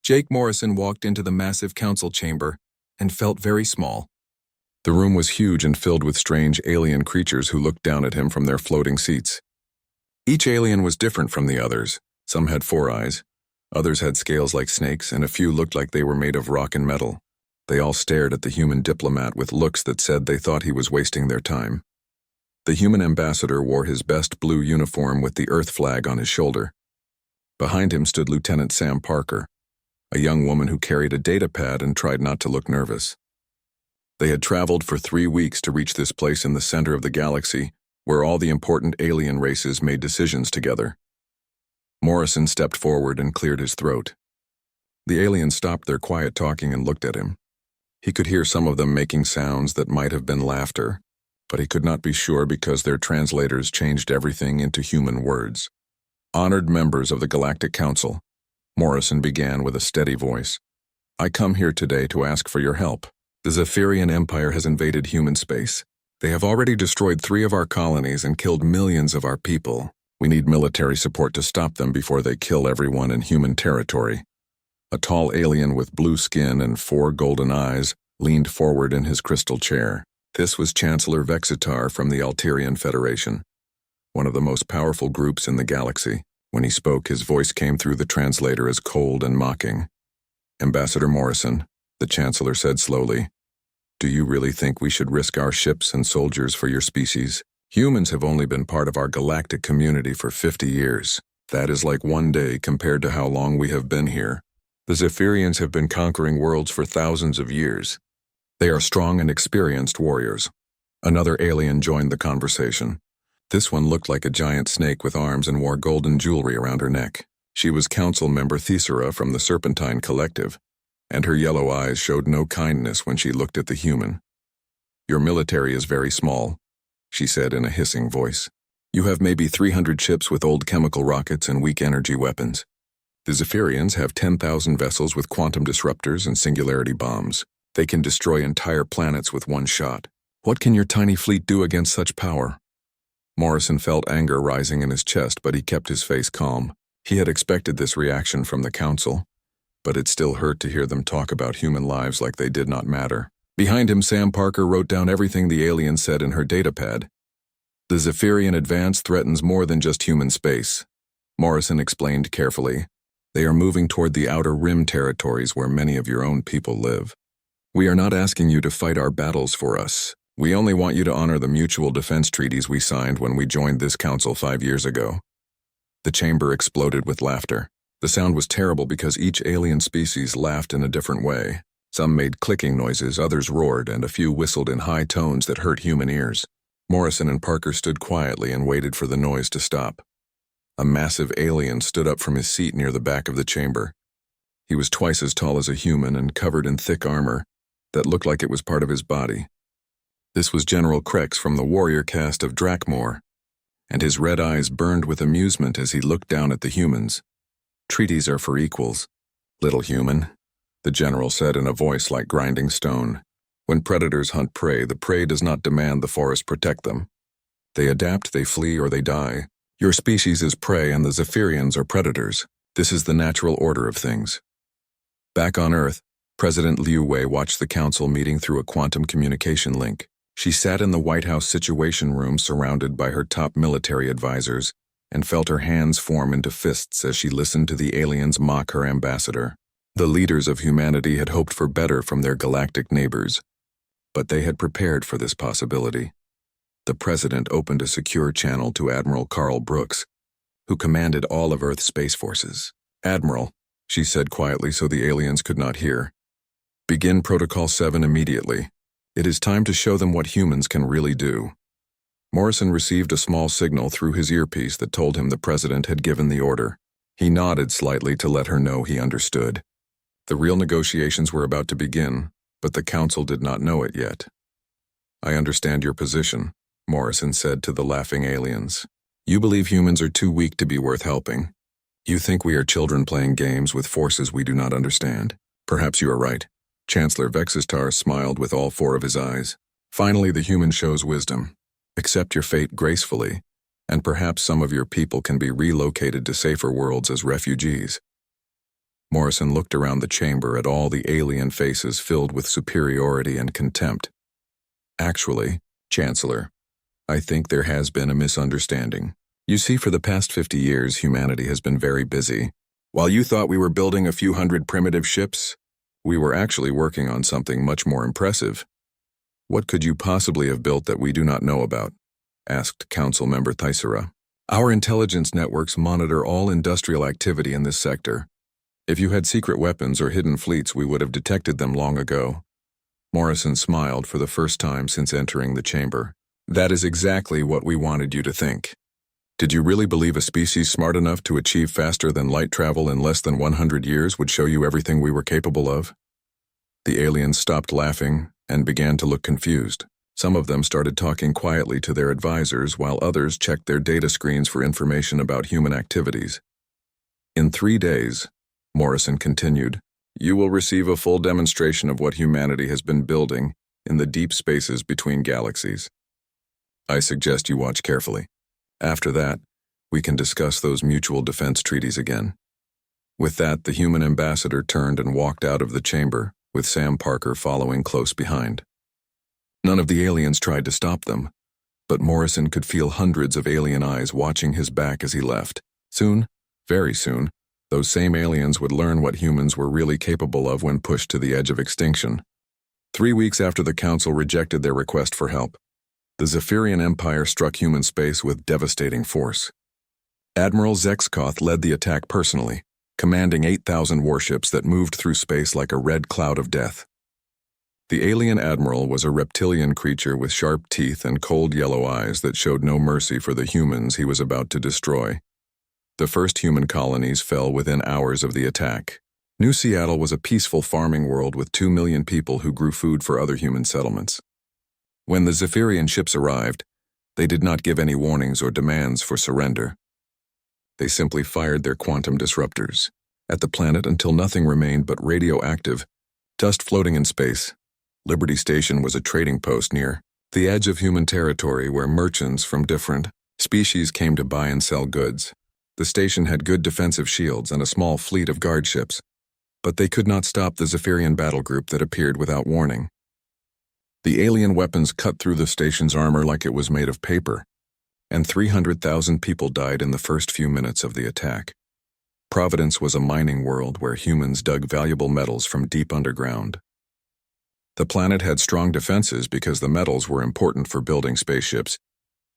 Jake Morrison walked into the massive council chamber and felt very small. The room was huge and filled with strange alien creatures who looked down at him from their floating seats. Each alien was different from the others. Some had 4 eyes, others had scales like snakes, and a few looked like they were made of rock and metal. They all stared at the human diplomat with looks that said they thought he was wasting their time. The human ambassador wore his best blue uniform with the Earth flag on his shoulder. Behind him stood Lieutenant Sam Parker, a young woman who carried a data pad and tried not to look nervous. They had traveled for 3 weeks to reach this place in the center of the galaxy, where all the important alien races made decisions together. Morrison stepped forward and cleared his throat. The aliens stopped their quiet talking and looked at him. He could hear some of them making sounds that might have been laughter, but he could not be sure because their translators changed everything into human words. Honored members of the Galactic Council, Morrison began with a steady voice. I come here today to ask for your help. The Zephyrian Empire has invaded human space. They have already destroyed 3 of our colonies and killed millions of our people. We need military support to stop them before they kill everyone in human territory. A tall alien with blue skin and 4 golden eyes leaned forward in his crystal chair. This was Chancellor Vexitar from the Alterian Federation, one of the most powerful groups in the galaxy. When he spoke, his voice came through the translator as cold and mocking. Ambassador Morrison, the Chancellor said slowly, do you really think we should risk our ships and soldiers for your species? Humans have only been part of our galactic community for 50 years. That is like 1 day compared to how long we have been here. The Zephyrians have been conquering worlds for thousands of years. They are strong and experienced warriors. Another alien joined the conversation. This one looked like a giant snake with arms and wore golden jewelry around her neck. She was council member Thesera from the Serpentine Collective, and her yellow eyes showed no kindness when she looked at the human. Your military is very small, she said in a hissing voice. You have maybe 300 ships with old chemical rockets and weak energy weapons. The Zephyrians have 10,000 vessels with quantum disruptors and singularity bombs. They can destroy entire planets with 1 shot. What can your tiny fleet do against such power? Morrison felt anger rising in his chest, but he kept his face calm. He had expected this reaction from the council, but it still hurt to hear them talk about human lives like they did not matter. Behind him, Sam Parker wrote down everything the alien said in her datapad. The Zephyrian advance threatens more than just human space, Morrison explained carefully. They are moving toward the outer rim territories where many of your own people live. We are not asking you to fight our battles for us. We only want you to honor the mutual defense treaties we signed when we joined this council 5 years ago. The chamber exploded with laughter. The sound was terrible because each alien species laughed in a different way. Some made clicking noises, others roared, and a few whistled in high tones that hurt human ears. Morrison and Parker stood quietly and waited for the noise to stop. A massive alien stood up from his seat near the back of the chamber. He was twice as tall as a human and covered in thick armor that looked like it was part of his body. This was General Krex from the warrior caste of Drakmor, and his red eyes burned with amusement as he looked down at the humans. Treaties are for equals, little human, the general said in a voice like grinding stone. When predators hunt prey, the prey does not demand the forest protect them. They adapt, they flee, or they die. Your species is prey and the Zephyrians are predators. This is the natural order of things. Back on Earth, President Liu Wei watched the council meeting through a quantum communication link. She sat in the White House Situation Room surrounded by her top military advisors and felt her hands form into fists as she listened to the aliens mock her ambassador. The leaders of humanity had hoped for better from their galactic neighbors, but they had prepared for this possibility. The president opened a secure channel to Admiral Carl Brooks, who commanded all of Earth's space forces. Admiral, she said quietly so the aliens could not hear. Begin Protocol 7 immediately. It is time to show them what humans can really do. Morrison received a small signal through his earpiece that told him the president had given the order. He nodded slightly to let her know he understood. The real negotiations were about to begin, but the council did not know it yet. I understand your position, Morrison said to the laughing aliens. You believe humans are too weak to be worth helping. You think we are children playing games with forces we do not understand. Perhaps you are right. Chancellor Vexitar smiled with all 4 of his eyes. Finally, the human shows wisdom. Accept your fate gracefully, and perhaps some of your people can be relocated to safer worlds as refugees. Morrison looked around the chamber at all the alien faces filled with superiority and contempt. Actually, Chancellor, I think there has been a misunderstanding. You see, for the past 50 years, humanity has been very busy. While you thought we were building a few hundred primitive ships, we were actually working on something much more impressive. What could you possibly have built that we do not know about? Asked Council Member Thyssera. Our intelligence networks monitor all industrial activity in this sector. If you had secret weapons or hidden fleets, we would have detected them long ago. Morrison smiled for the first time since entering the chamber. That is exactly what we wanted you to think. Did you really believe a species smart enough to achieve faster than light travel in less than 100 years would show you everything we were capable of? The aliens stopped laughing and began to look confused. Some of them started talking quietly to their advisors while others checked their data screens for information about human activities. In 3 days, Morrison continued, you will receive a full demonstration of what humanity has been building in the deep spaces between galaxies. I suggest you watch carefully. After that, we can discuss those mutual defense treaties again. With that, the human ambassador turned and walked out of the chamber, with Sam Parker following close behind. None of the aliens tried to stop them, but Morrison could feel hundreds of alien eyes watching his back as he left. Soon, very soon, those same aliens would learn what humans were really capable of when pushed to the edge of extinction. 3 weeks after the Council rejected their request for help, the Zephyrian Empire struck human space with devastating force. Admiral Zexkoth led the attack personally, commanding 8,000 warships that moved through space like a red cloud of death. The alien admiral was a reptilian creature with sharp teeth and cold yellow eyes that showed no mercy for the humans he was about to destroy. The first human colonies fell within hours of the attack. New Seattle was a peaceful farming world with 2 million people who grew food for other human settlements. When the Zephyrian ships arrived, they did not give any warnings or demands for surrender. They simply fired their quantum disruptors at the planet until nothing remained but radioactive dust floating in space. Liberty Station was a trading post near the edge of human territory where merchants from different species came to buy and sell goods. The station had good defensive shields and a small fleet of guard ships, but they could not stop the Zephyrian battle group that appeared without warning. The alien weapons cut through the station's armor like it was made of paper, and 300,000 people died in the first few minutes of the attack. Providence was a mining world where humans dug valuable metals from deep underground. The planet had strong defenses because the metals were important for building spaceships,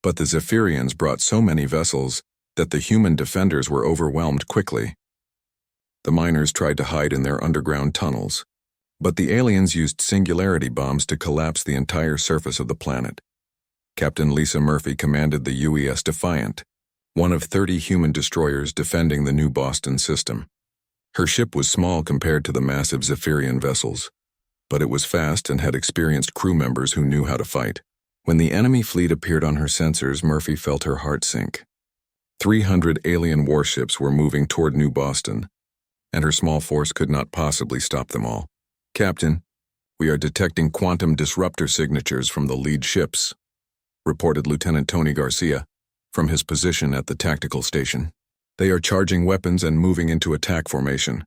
but the Zephyrians brought so many vessels that the human defenders were overwhelmed quickly. The miners tried to hide in their underground tunnels, but the aliens used singularity bombs to collapse the entire surface of the planet. Captain Lisa Murphy commanded the UES Defiant, one of 30 human destroyers defending the New Boston system. Her ship was small compared to the massive Zephyrian vessels, but it was fast and had experienced crew members who knew how to fight. When the enemy fleet appeared on her sensors, Murphy felt her heart sink. 300 alien warships were moving toward New Boston, and her small force could not possibly stop them all. Captain, we are detecting quantum disruptor signatures from the lead ships, reported Lieutenant Tony Garcia from his position at the tactical station. They are charging weapons and moving into attack formation.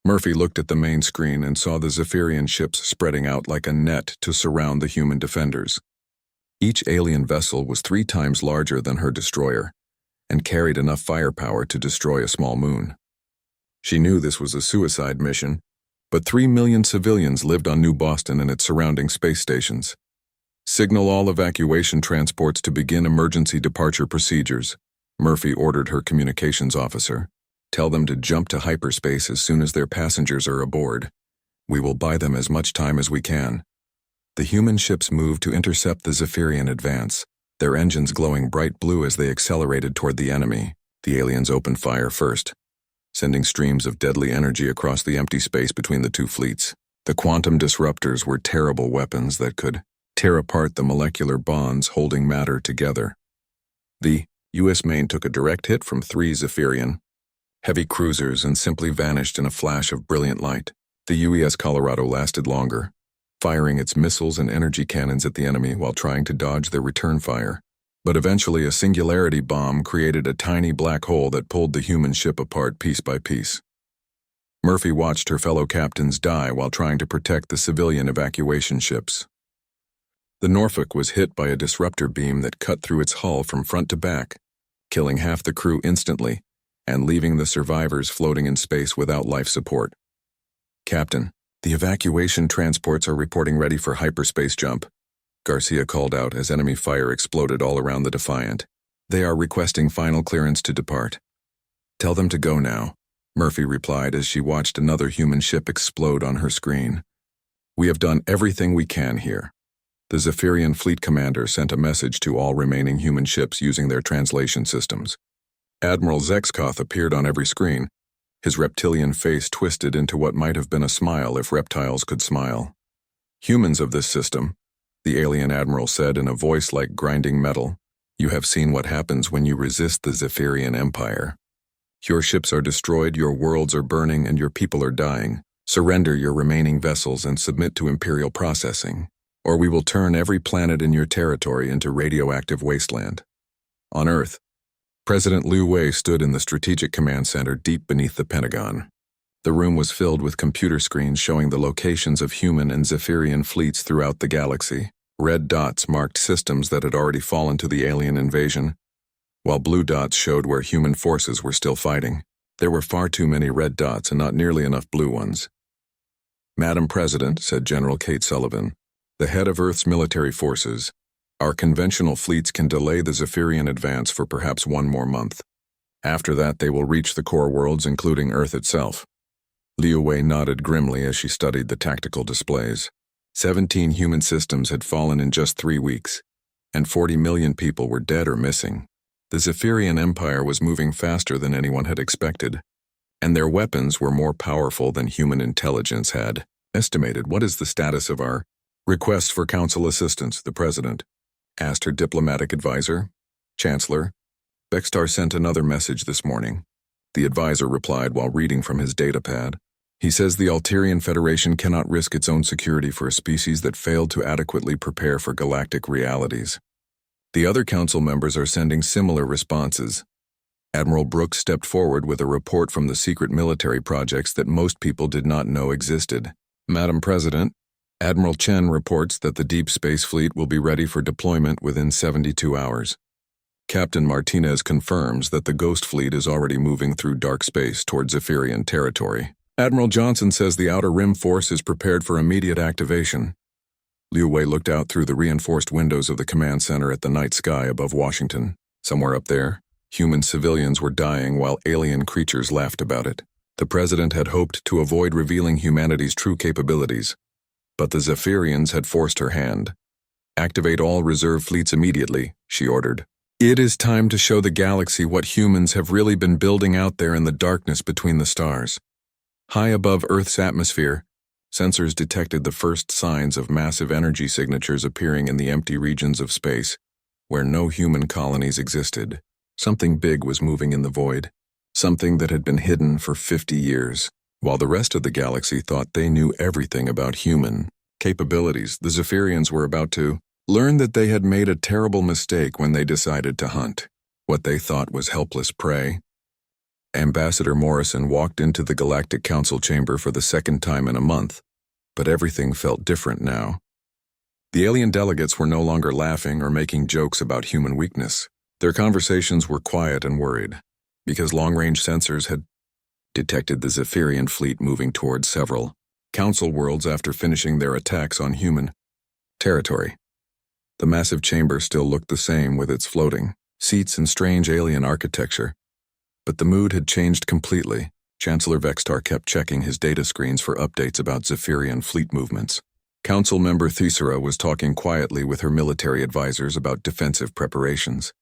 Murphy looked at the main screen and saw the Zephyrian ships spreading out like a net to surround the human defenders. Each alien vessel was 3 times larger than her destroyer and carried enough firepower to destroy a small moon. She knew this was a suicide mission, but 3 million civilians lived on New Boston and its surrounding space stations. Signal all evacuation transports to begin emergency departure procedures, Murphy ordered her communications officer. Tell them to jump to hyperspace as soon as their passengers are aboard. We will buy them as much time as we can. The human ships moved to intercept the Zephyrian advance, their engines glowing bright blue as they accelerated toward the enemy. The aliens opened fire first, sending streams of deadly energy across the empty space between the two fleets. The quantum disruptors were terrible weapons that could tear apart the molecular bonds holding matter together. The U.S. Maine took a direct hit from 3 Zephyrian heavy cruisers and simply vanished in a flash of brilliant light. The UES Colorado lasted longer, firing its missiles and energy cannons at the enemy while trying to dodge their return fire. But eventually a singularity bomb created a tiny black hole that pulled the human ship apart piece by piece. Murphy watched her fellow captains die while trying to protect the civilian evacuation ships. The Norfolk was hit by a disruptor beam that cut through its hull from front to back, killing half the crew instantly and leaving the survivors floating in space without life support. "Captain, the evacuation transports are reporting ready for hyperspace jump," Garcia called out as enemy fire exploded all around the Defiant. "They are requesting final clearance to depart." "Tell them to go now," Murphy replied as she watched another human ship explode on her screen. "We have done everything we can here." The Zephyrian fleet commander sent a message to all remaining human ships using their translation systems. Admiral Zexkoth appeared on every screen, his reptilian face twisted into what might have been a smile if reptiles could smile. "Humans of this system," the alien admiral said in a voice like grinding metal, "you have seen what happens when you resist the Zephyrian Empire. Your ships are destroyed, your worlds are burning, and your people are dying. Surrender your remaining vessels and submit to Imperial processing, or we will turn every planet in your territory into radioactive wasteland." On Earth, President Liu Wei stood in the Strategic Command Center deep beneath the Pentagon. The room was filled with computer screens showing the locations of human and Zephyrian fleets throughout the galaxy. Red dots marked systems that had already fallen to the alien invasion, while blue dots showed where human forces were still fighting. There were far too many red dots and not nearly enough blue ones. "Madam President," said General Kate Sullivan, the head of Earth's military forces, "our conventional fleets can delay the Zephyrian advance for perhaps one more month. After that, they will reach the core worlds, including Earth itself." Liu Wei nodded grimly as she studied the tactical displays. 17 human systems had fallen in just 3 weeks, and 40 million people were dead or missing. The Zephyrian Empire was moving faster than anyone had expected, and their weapons were more powerful than human intelligence had estimated. "What is the status of our request for council assistance?" the president asked her diplomatic advisor. "Chancellor, Bextar sent another message this morning," the advisor replied while reading from his datapad. "He says the Alterian Federation cannot risk its own security for a species that failed to adequately prepare for galactic realities." The other council members are sending similar responses. Admiral Brooks stepped forward with a report from the secret military projects that most people did not know existed. "Madam President, Admiral Chen reports that the Deep Space Fleet will be ready for deployment within 72 hours. Captain Martinez confirms that the Ghost Fleet is already moving through dark space towards Zephyrian territory. Admiral Johnson says the Outer Rim Force is prepared for immediate activation." Liu Wei looked out through the reinforced windows of the command center at the night sky above Washington. Somewhere up there, human civilians were dying while alien creatures laughed about it. The president had hoped to avoid revealing humanity's true capabilities, but the Zephyrians had forced her hand. "Activate all reserve fleets immediately," she ordered. "It is time to show the galaxy what humans have really been building out there in the darkness between the stars." High above Earth's atmosphere, sensors detected the first signs of massive energy signatures appearing in the empty regions of space, where no human colonies existed. Something big was moving in the void, something that had been hidden for 50 years. While the rest of the galaxy thought they knew everything about human capabilities, the Zephyrians were about to learn that they had made a terrible mistake when they decided to hunt what they thought was helpless prey. Ambassador Morrison walked into the Galactic Council chamber for the second time in a month, but everything felt different now. The alien delegates were no longer laughing or making jokes about human weakness. Their conversations were quiet and worried, because long-range sensors had detected the Zephyrian fleet moving towards several council worlds after finishing their attacks on human territory. The massive chamber still looked the same with its floating seats and strange alien architecture, but the mood had changed completely. Chancellor Vextar kept checking his data screens for updates about Zephyrian fleet movements. Council member Thesera was talking quietly with her military advisors about defensive preparations.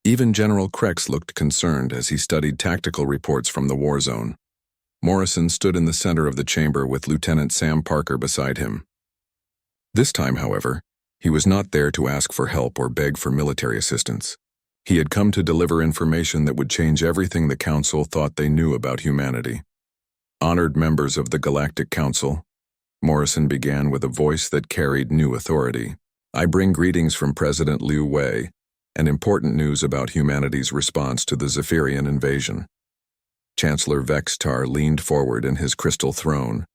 Even General Krex looked concerned as he studied tactical reports from the war zone. Morrison stood in the center of the chamber with Lieutenant Sam Parker beside him. This time, however, he was not there to ask for help or beg for military assistance. He had come to deliver information that would change everything the Council thought they knew about humanity. "Honored members of the Galactic Council," Morrison began with a voice that carried new authority, "I bring greetings from President Liu Wei and important news about humanity's response to the Zephyrian invasion. Chancellor Vextar leaned forward in his crystal throne.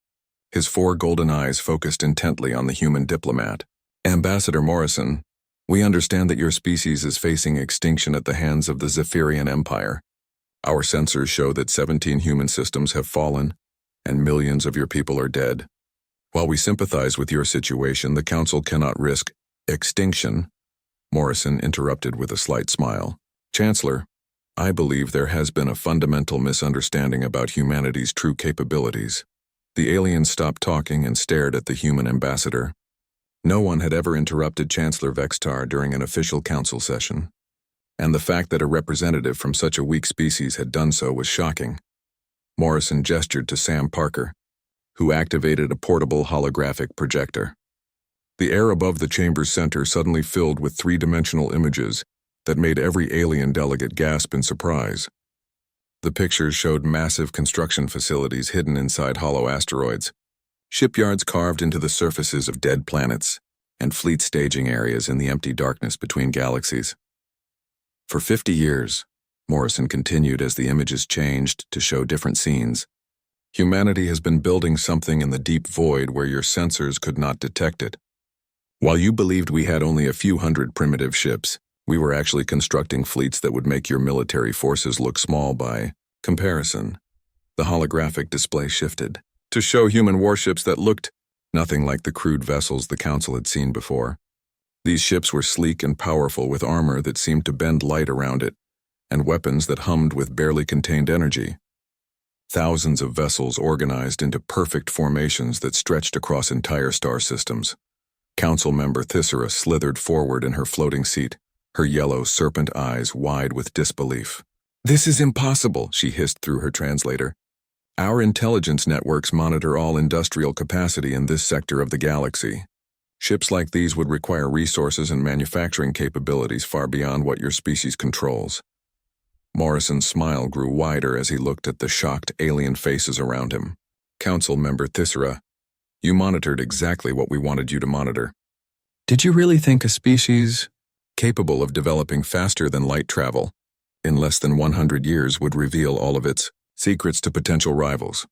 His 4 golden eyes focused intently on the human diplomat. Ambassador Morrison, we understand that your species is facing extinction at the hands of the Zephyrian Empire. Our sensors show that 17 human systems have fallen, and millions of your people are dead. While we sympathize with your situation, the Council cannot risk extinction. Morrison interrupted with a slight smile. Chancellor, I believe there has been a fundamental misunderstanding about humanity's true capabilities. The alien stopped talking and stared at the human ambassador. No one had ever interrupted Chancellor Vextar during an official council session, and the fact that a representative from such a weak species had done so was shocking. Morrison gestured to Sam Parker, who activated a portable holographic projector. The air above the chamber's center suddenly filled with 3-dimensional images that made every alien delegate gasp in surprise. The pictures showed massive construction facilities hidden inside hollow asteroids, shipyards carved into the surfaces of dead planets, and fleet staging areas in the empty darkness between galaxies. For 50 years, Morrison continued as the images changed to show different scenes. Humanity has been building something in the deep void where your sensors could not detect it. While you believed we had only a few hundred primitive ships, we were actually constructing fleets that would make your military forces look small by comparison. The holographic display shifted to show human warships that looked nothing like the crude vessels the Council had seen before. These ships were sleek and powerful, with armor that seemed to bend light around it, and weapons that hummed with barely contained energy. Thousands of vessels organized into perfect formations that stretched across entire star systems. Council member Thyssera slithered forward in her floating seat, her yellow serpent eyes wide with disbelief. "This is impossible," she hissed through her translator. "Our intelligence networks monitor all industrial capacity in this sector of the galaxy. Ships like these would require resources and manufacturing capabilities far beyond what your species controls." Morrison's smile grew wider as he looked at the shocked alien faces around him. "Council member Thyssera, you monitored exactly what we wanted you to monitor. Did you really think a species capable of developing faster than light travel in less than 100 years would reveal all of its secrets to potential rivals?"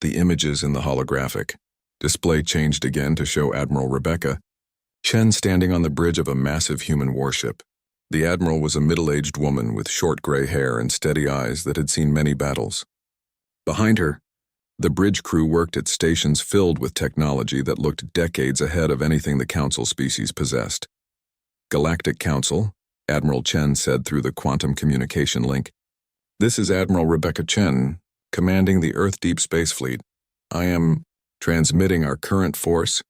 The images in the holographic display changed again to show Admiral Rebecca Chen standing on the bridge of a massive human warship. The Admiral was a middle-aged woman with short gray hair and steady eyes that had seen many battles. Behind her, the bridge crew worked at stations filled with technology that looked decades ahead of anything the Council species possessed. "Galactic Council," Admiral Chen said through the quantum communication link. "This is Admiral Rebecca Chen, commanding the Earth Deep Space Fleet. I am transmitting our current force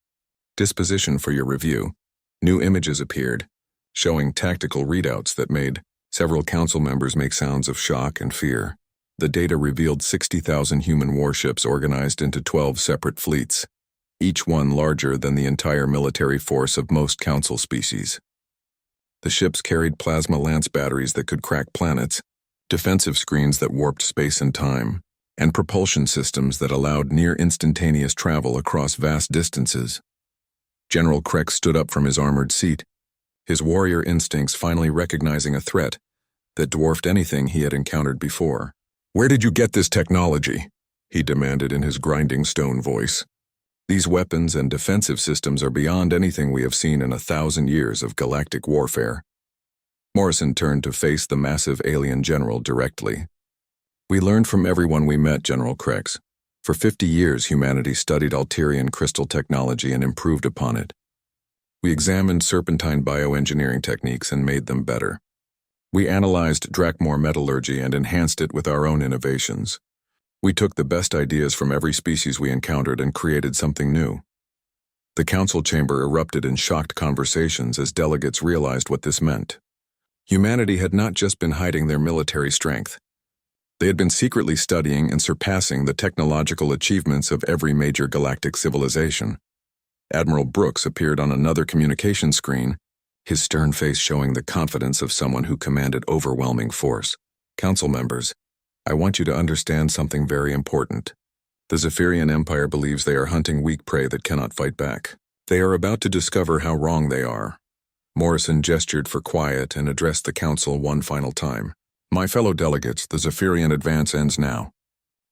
disposition for your review." New images appeared, showing tactical readouts that made several Council members make sounds of shock and fear. The data revealed 60,000 human warships organized into 12 separate fleets, each one larger than the entire military force of most Council species. The ships carried plasma lance batteries that could crack planets, defensive screens that warped space and time, and propulsion systems that allowed near-instantaneous travel across vast distances. General Krex stood up from his armored seat, his warrior instincts finally recognizing a threat that dwarfed anything he had encountered before. "Where did you get this technology?" he demanded in his grinding stone voice. "These weapons and defensive systems are beyond anything we have seen in 1,000 years of galactic warfare." Morrison turned to face the massive alien general directly. "We learned from everyone we met, General Krex. For 50 years, humanity studied Alterian crystal technology and improved upon it. We examined serpentine bioengineering techniques and made them better. We analyzed Drakmor metallurgy and enhanced it with our own innovations. We took the best ideas from every species we encountered and created something new." The council chamber erupted in shocked conversations as delegates realized what this meant. Humanity had not just been hiding their military strength. They had been secretly studying and surpassing the technological achievements of every major galactic civilization. Admiral Brooks appeared on another communication screen, his stern face showing the confidence of someone who commanded overwhelming force. "Council members, I want you to understand something very important. The Zephyrian Empire believes they are hunting weak prey that cannot fight back. They are about to discover how wrong they are." Morrison gestured for quiet and addressed the council one final time. "My fellow delegates, the Zephyrian advance ends now.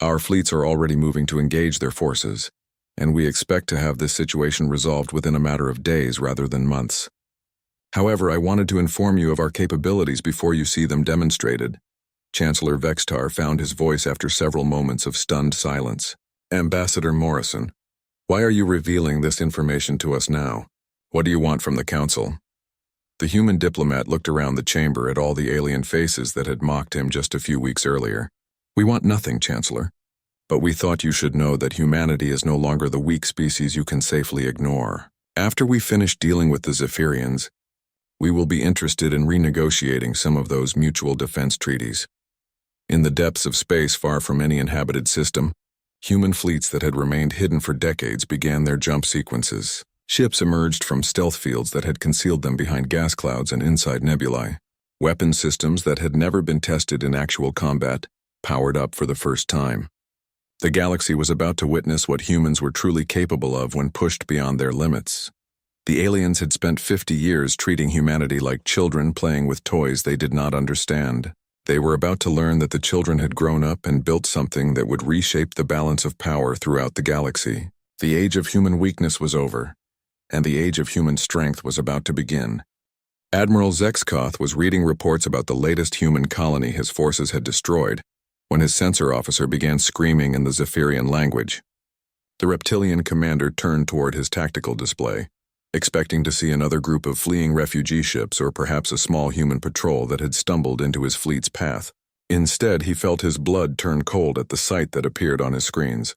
Our fleets are already moving to engage their forces, and we expect to have this situation resolved within a matter of days rather than months. However, I wanted to inform you of our capabilities before you see them demonstrated. Chancellor Vextar found his voice after several moments of stunned silence. Ambassador Morrison, why are you revealing this information to us now? What do you want from the Council? The human diplomat looked around the chamber at all the alien faces that had mocked him just a few weeks earlier. We want nothing, Chancellor. But we thought you should know that humanity is no longer the weak species you can safely ignore. After we finish dealing with the Zephyrians, we will be interested in renegotiating some of those mutual defense treaties. In the depths of space far from any inhabited system, human fleets that had remained hidden for decades began their jump sequences. Ships emerged from stealth fields that had concealed them behind gas clouds and inside nebulae. Weapon systems that had never been tested in actual combat powered up for the first time. The galaxy was about to witness what humans were truly capable of when pushed beyond their limits. The aliens had spent 50 years treating humanity like children playing with toys they did not understand. They were about to learn that the children had grown up and built something that would reshape the balance of power throughout the galaxy. The age of human weakness was over, and the age of human strength was about to begin. Admiral Zexkoth was reading reports about the latest human colony his forces had destroyed when his sensor officer began screaming in the Zephyrian language. The reptilian commander turned toward his tactical display, expecting to see another group of fleeing refugee ships or perhaps a small human patrol that had stumbled into his fleet's path. Instead, he felt his blood turn cold at the sight that appeared on his screens.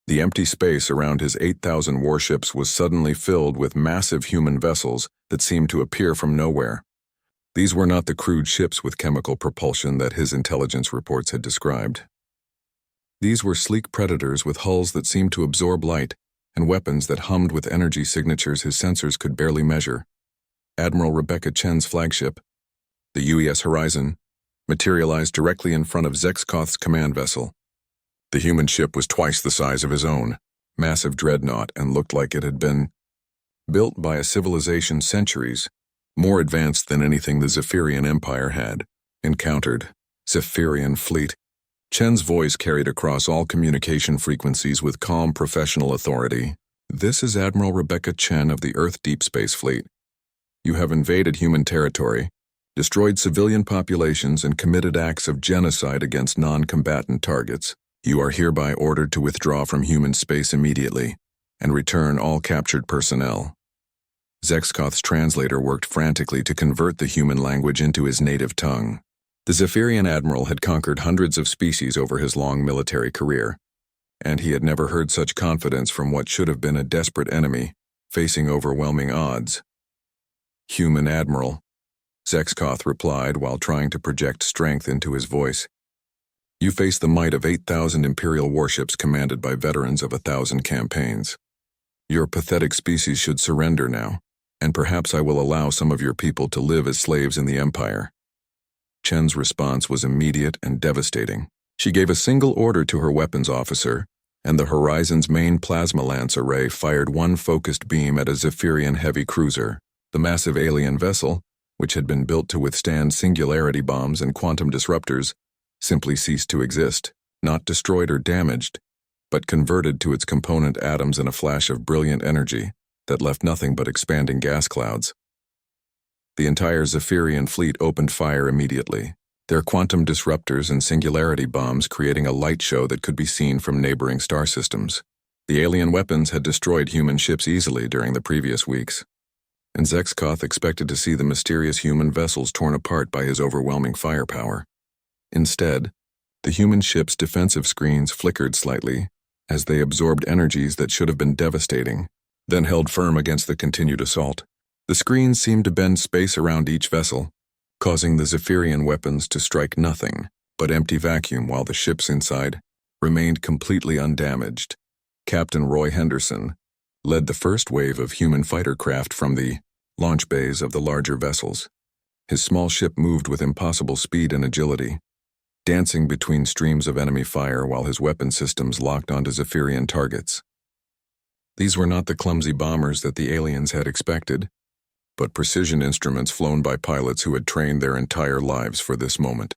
The empty space around his 8,000 warships was suddenly filled with massive human vessels that seemed to appear from nowhere. These were not the crude ships with chemical propulsion that his intelligence reports had described. These were sleek predators with hulls that seemed to absorb light and weapons that hummed with energy signatures his sensors could barely measure. Admiral Rebecca Chen's flagship, the UES Horizon, materialized directly in front of Zexkoth's command vessel. The human ship was twice the size of his own, massive dreadnought, and looked like it had been built by a civilization centuries more advanced than anything the Zephyrian Empire had encountered. Zephyrian fleet. Chen's voice carried across all communication frequencies with calm professional authority. This is Admiral Rebecca Chen of the Earth Deep Space Fleet. You have invaded human territory, destroyed civilian populations, and committed acts of genocide against non-combatant targets. You are hereby ordered to withdraw from human space immediately and return all captured personnel. Zexkoth's translator worked frantically to convert the human language into his native tongue. The Zephyrian admiral had conquered hundreds of species over his long military career, and he had never heard such confidence from what should have been a desperate enemy, facing overwhelming odds. Human admiral, Zexkoth replied while trying to project strength into his voice. You face the might of 8,000 Imperial warships commanded by veterans of 1,000 campaigns. Your pathetic species should surrender now, and perhaps I will allow some of your people to live as slaves in the Empire. Chen's response was immediate and devastating. She gave a single order to her weapons officer, and the Horizon's main plasma lance array fired one focused beam at a Zephyrian heavy cruiser. The massive alien vessel, which had been built to withstand singularity bombs and quantum disruptors, simply ceased to exist, not destroyed or damaged, but converted to its component atoms in a flash of brilliant energy that left nothing but expanding gas clouds. The entire Zephyrian fleet opened fire immediately, their quantum disruptors and singularity bombs creating a light show that could be seen from neighboring star systems. The alien weapons had destroyed human ships easily during the previous weeks, and Zexkoth expected to see the mysterious human vessels torn apart by his overwhelming firepower. Instead, the human ship's defensive screens flickered slightly as they absorbed energies that should have been devastating, then held firm against the continued assault. The screens seemed to bend space around each vessel, causing the Zephyrian weapons to strike nothing but empty vacuum while the ships inside remained completely undamaged. Captain Roy Henderson led the first wave of human fighter craft from the launch bays of the larger vessels. His small ship moved with impossible speed and agility, dancing between streams of enemy fire while his weapon systems locked onto Zephyrian targets. These were not the clumsy bombers that the aliens had expected, but precision instruments flown by pilots who had trained their entire lives for this moment.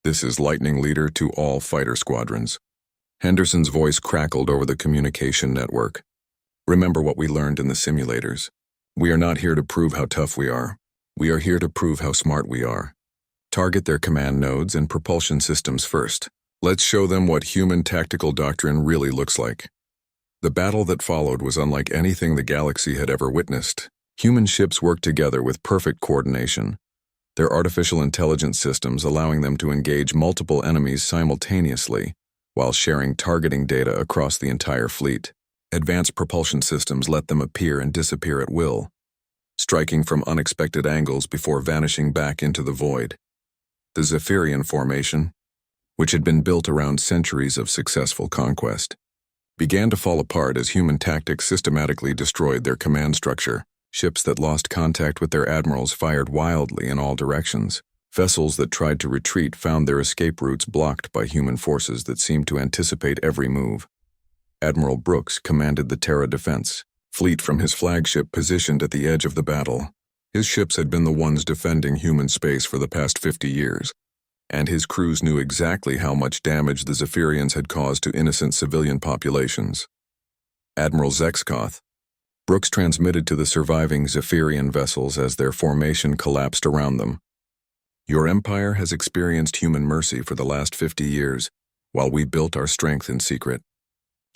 This is Lightning Leader to all fighter squadrons. Henderson's voice crackled over the communication network. Remember what we learned in the simulators. We are not here to prove how tough we are. We are here to prove how smart we are. Target their command nodes and propulsion systems first. Let's show them what human tactical doctrine really looks like. The battle that followed was unlike anything the galaxy had ever witnessed. Human ships worked together with perfect coordination, their artificial intelligence systems allowing them to engage multiple enemies simultaneously while sharing targeting data across the entire fleet. Advanced propulsion systems let them appear and disappear at will, striking from unexpected angles before vanishing back into the void. The Zephyrian formation, which had been built around centuries of successful conquest, began to fall apart as human tactics systematically destroyed their command structure. Ships that lost contact with their admirals fired wildly in all directions. Vessels that tried to retreat found their escape routes blocked by human forces that seemed to anticipate every move. Admiral Brooks commanded the Terra Defense fleet from his flagship positioned at the edge of the battle. His ships had been the ones defending human space for the past 50 years, and his crews knew exactly how much damage the Zephyrians had caused to innocent civilian populations. Admiral Zexkoth, Brooks transmitted to the surviving Zephyrian vessels as their formation collapsed around them. Your empire has experienced human mercy for the last 50 years, while we built our strength in secret.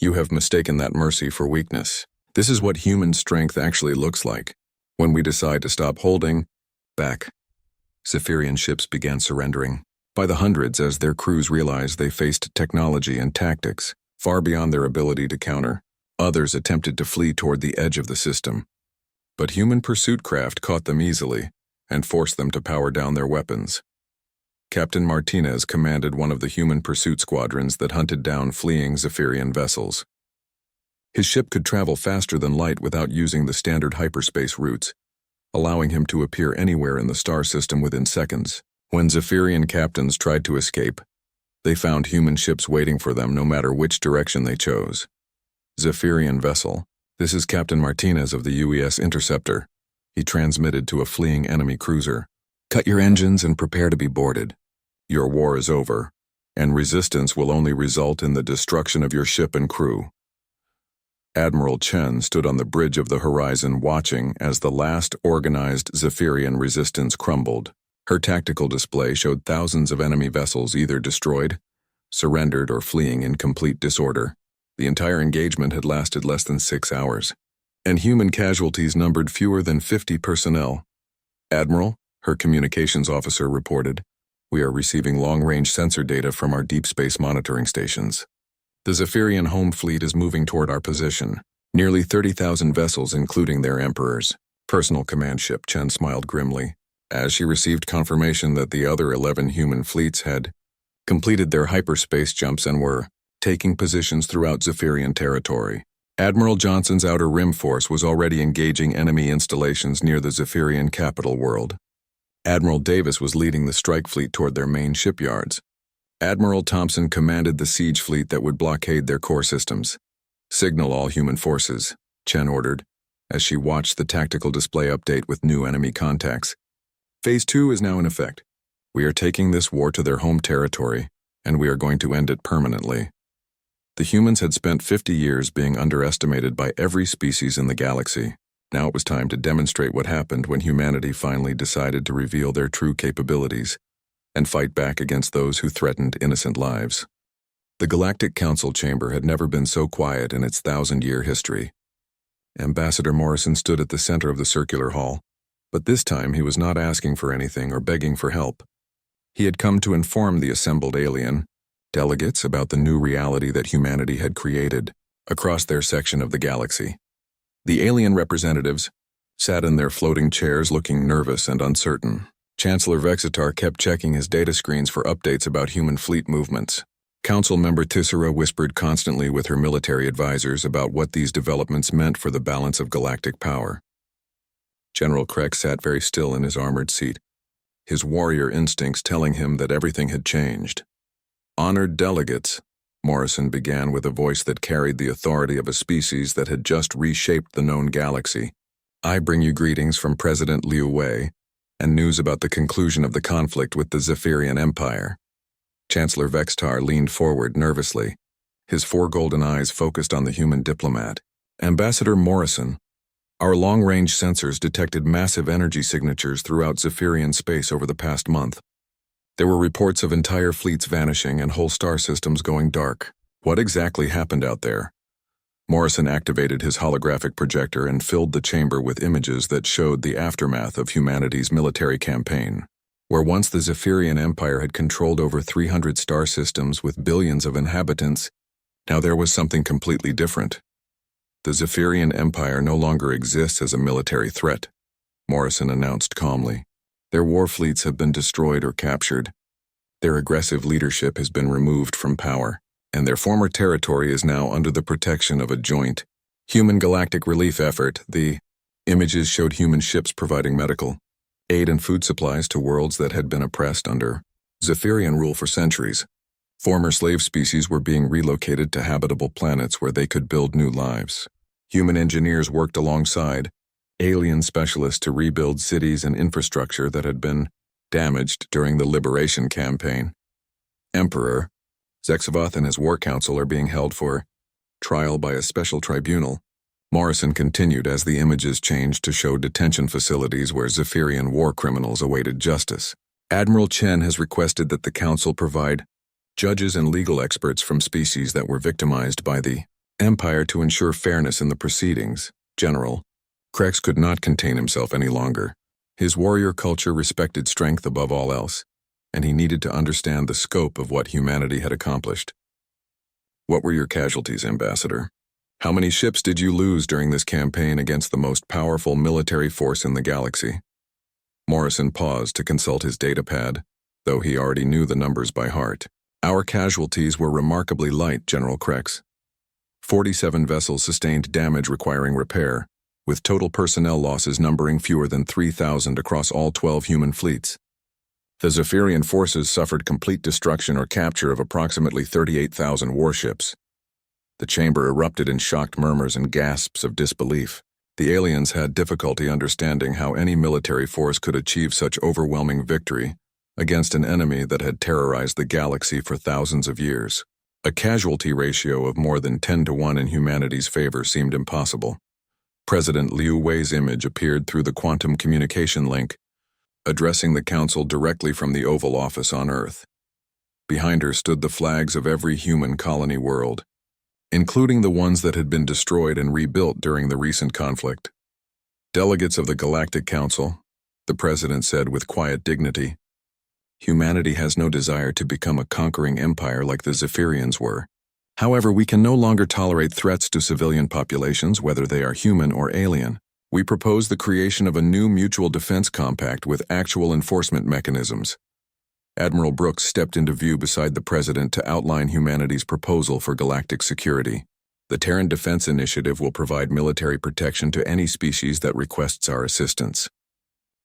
You have mistaken that mercy for weakness. This is what human strength actually looks like, when we decide to stop holding back. Zephyrian ships began surrendering, by the hundreds as their crews realized they faced technology and tactics far beyond their ability to counter. Others attempted to flee toward the edge of the system, but human pursuit craft caught them easily and forced them to power down their weapons. Captain Martinez commanded one of the human pursuit squadrons that hunted down fleeing Zephyrian vessels. His ship could travel faster than light without using the standard hyperspace routes, allowing him to appear anywhere in the star system within seconds. When Zephyrian captains tried to escape, they found human ships waiting for them no matter which direction they chose. Zephyrian vessel, this is Captain Martinez of the UES Interceptor. He transmitted to a fleeing enemy cruiser. Cut your engines and prepare to be boarded. Your war is over, and resistance will only result in the destruction of your ship and crew. Admiral Chen stood on the bridge of the horizon watching as the last organized Zephyrian resistance crumbled. Her tactical display showed thousands of enemy vessels either destroyed, surrendered, or fleeing in complete disorder. The entire engagement had lasted less than 6 hours, and human casualties numbered fewer than 50 personnel. Admiral, her communications officer reported, we are receiving long-range sensor data from our deep space monitoring stations. The Zephyrian home fleet is moving toward our position, nearly 30,000 vessels including their emperors. Personal command ship, Chen smiled grimly, as she received confirmation that the other 11 human fleets had completed their hyperspace jumps and were taking positions throughout Zephyrian territory. Admiral Johnson's Outer Rim force was already engaging enemy installations near the Zephyrian capital world. Admiral Davis was leading the strike fleet toward their main shipyards. Admiral Thompson commanded the siege fleet that would blockade their core systems. Signal all human forces, Chen ordered, as she watched the tactical display update with new enemy contacts. Phase 2 is now in effect. We are taking this war to their home territory, and we are going to end it permanently. The humans had spent 50 years being underestimated by every species in the galaxy. Now it was time to demonstrate what happened when humanity finally decided to reveal their true capabilities and fight back against those who threatened innocent lives. The Galactic Council chamber had never been so quiet in its 1,000-year history. Ambassador Morrison stood at the center of the circular hall, but this time he was not asking for anything or begging for help. He had come to inform the assembled alien delegates about the new reality that humanity had created across their section of the galaxy. The alien representatives sat in their floating chairs looking nervous and uncertain. Chancellor Vexitar kept checking his data screens for updates about human fleet movements. Council member Tissera whispered constantly with her military advisors about what these developments meant for the balance of galactic power. General Kreck sat very still in his armored seat, his warrior instincts telling him that everything had changed. Honored delegates, Morrison began with a voice that carried the authority of a species that had just reshaped the known galaxy. I bring you greetings from President Liu Wei and news about the conclusion of the conflict with the Zephyrian Empire. Chancellor Vextar leaned forward nervously, his 4 golden eyes focused on the human diplomat. Ambassador Morrison, our long-range sensors detected massive energy signatures throughout Zephyrian space over the past month. There were reports of entire fleets vanishing and whole star systems going dark. What exactly happened out there? Morrison activated his holographic projector and filled the chamber with images that showed the aftermath of humanity's military campaign. Where once the Zephyrian Empire had controlled over 300 star systems with billions of inhabitants, now there was something completely different. The Zephyrian Empire no longer exists as a military threat, Morrison announced calmly. Their war fleets have been destroyed or captured. Their aggressive leadership has been removed from power, and their former territory is now under the protection of a joint human galactic relief effort. The images showed human ships providing medical aid and food supplies to worlds that had been oppressed under Zephyrian rule for centuries. Former slave species were being relocated to habitable planets where they could build new lives. Human engineers worked alongside alien specialists to rebuild cities and infrastructure that had been damaged during the Liberation Campaign. Emperor Zexavoth and his war council are being held for trial by a special tribunal. Morrison continued as the images changed to show detention facilities where Zephyrian war criminals awaited justice. Admiral Chen has requested that the council provide judges and legal experts from species that were victimized by the Empire to ensure fairness in the proceedings. General Krex could not contain himself any longer. His warrior culture respected strength above all else, and he needed to understand the scope of what humanity had accomplished. What were your casualties, Ambassador? How many ships did you lose during this campaign against the most powerful military force in the galaxy? Morrison paused to consult his datapad, though he already knew the numbers by heart. Our casualties were remarkably light, General Krex. 47 vessels sustained damage requiring repair, with total personnel losses numbering fewer than 3,000 across all 12 human fleets. The Zephyrian forces suffered complete destruction or capture of approximately 38,000 warships. The chamber erupted in shocked murmurs and gasps of disbelief. The aliens had difficulty understanding how any military force could achieve such overwhelming victory against an enemy that had terrorized the galaxy for thousands of years. A casualty ratio of more than 10-to-1 in humanity's favor seemed impossible. President Liu Wei's image appeared through the quantum communication link, addressing the council directly from the Oval Office on Earth. Behind her stood the flags of every human colony world, including the ones that had been destroyed and rebuilt during the recent conflict. Delegates of the Galactic Council, the president said with quiet dignity, humanity has no desire to become a conquering empire like the Zephyrians were. However, we can no longer tolerate threats to civilian populations, whether they are human or alien. We propose the creation of a new mutual defense compact with actual enforcement mechanisms. Admiral Brooks stepped into view beside the president to outline humanity's proposal for galactic security. The Terran Defense Initiative will provide military protection to any species that requests our assistance.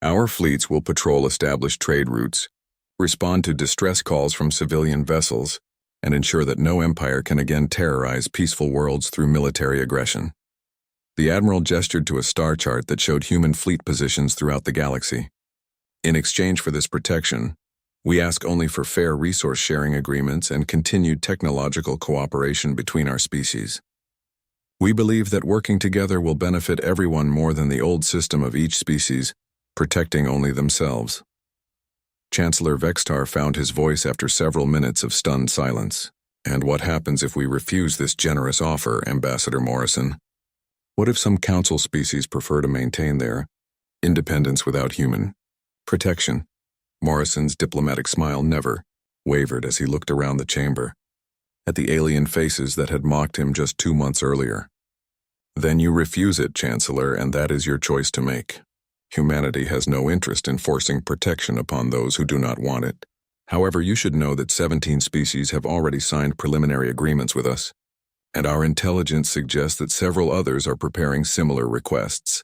Our fleets will patrol established trade routes, respond to distress calls from civilian vessels, and ensure that no empire can again terrorize peaceful worlds through military aggression. The Admiral gestured to a star chart that showed human fleet positions throughout the galaxy. In exchange for this protection, we ask only for fair resource sharing agreements and continued technological cooperation between our species. We believe that working together will benefit everyone more than the old system of each species, protecting only themselves. Chancellor Vextar found his voice after several minutes of stunned silence. And what happens if we refuse this generous offer, Ambassador Morrison? What if some council species prefer to maintain their independence without human protection? Morrison's diplomatic smile never wavered as he looked around the chamber, at the alien faces that had mocked him just 2 months earlier. Then you refuse it, Chancellor, and that is your choice to make. Humanity has no interest in forcing protection upon those who do not want it. However, you should know that 17 species have already signed preliminary agreements with us, and our intelligence suggests that several others are preparing similar requests.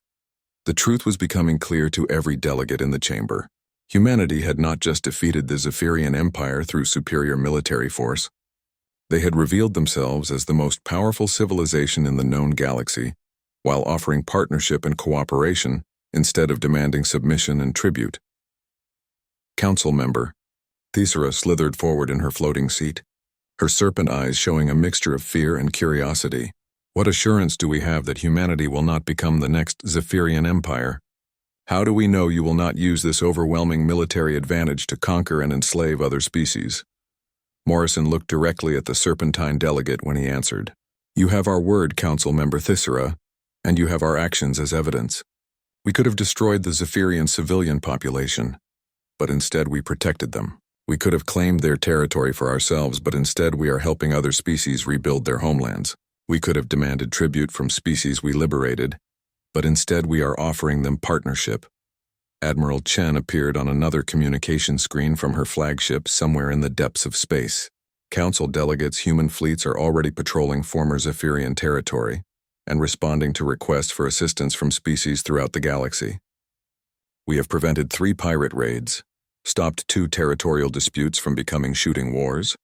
The truth was becoming clear to every delegate in the chamber. Humanity had not just defeated the Zephyrian Empire through superior military force. They had revealed themselves as the most powerful civilization in the known galaxy, while offering partnership and cooperation instead of demanding submission and tribute. Council member Thesera slithered forward in her floating seat, her serpent eyes showing a mixture of fear and curiosity. What assurance do we have that humanity will not become the next Zephyrian Empire? How do we know you will not use this overwhelming military advantage to conquer and enslave other species? Morrison looked directly at the serpentine delegate when he answered. You have our word, Council Member Thissera, and you have our actions as evidence. We could have destroyed the Zephyrian civilian population, but instead we protected them. We could have claimed their territory for ourselves, but instead we are helping other species rebuild their homelands. We could have demanded tribute from species we liberated, but instead we are offering them partnership. Admiral Chen appeared on another communication screen from her flagship somewhere in the depths of space. Council delegates' human fleets are already patrolling former Zephyrian territory and responding to requests for assistance from species throughout the galaxy. We have prevented 3 pirate raids, stopped 2 territorial disputes from becoming shooting wars,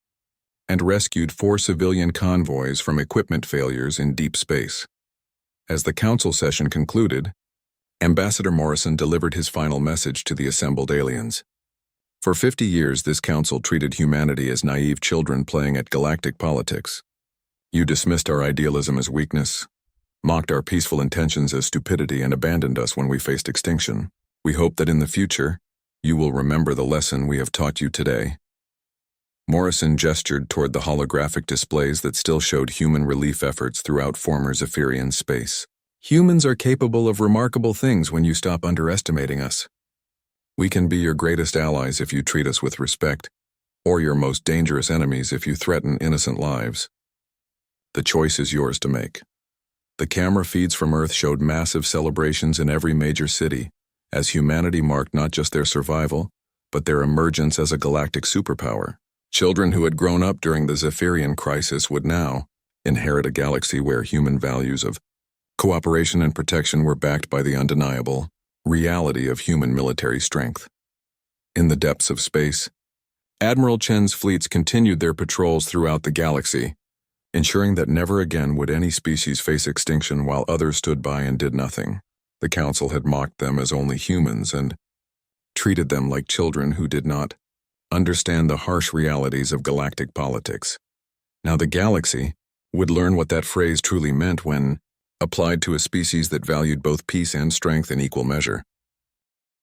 and rescued 4 civilian convoys from equipment failures in deep space. As the council session concluded, Ambassador Morrison delivered his final message to the assembled aliens. For 50 years, this council treated humanity as naive children playing at galactic politics. You dismissed our idealism as weakness, mocked our peaceful intentions as stupidity, and abandoned us when we faced extinction. We hope that in the future, you will remember the lesson we have taught you today. Morrison gestured toward the holographic displays that still showed human relief efforts throughout former Zephyrian space. Humans are capable of remarkable things when you stop underestimating us. We can be your greatest allies if you treat us with respect, or your most dangerous enemies if you threaten innocent lives. The choice is yours to make. The camera feeds from Earth showed massive celebrations in every major city, as humanity marked not just their survival, but their emergence as a galactic superpower. Children who had grown up during the Zephyrian crisis would now inherit a galaxy where human values of cooperation and protection were backed by the undeniable reality of human military strength. In the depths of space, Admiral Chen's fleets continued their patrols throughout the galaxy, ensuring that never again would any species face extinction while others stood by and did nothing. The Council had mocked them as only humans and treated them like children who did not understand the harsh realities of galactic politics. Now the galaxy would learn what that phrase truly meant when applied to a species that valued both peace and strength in equal measure.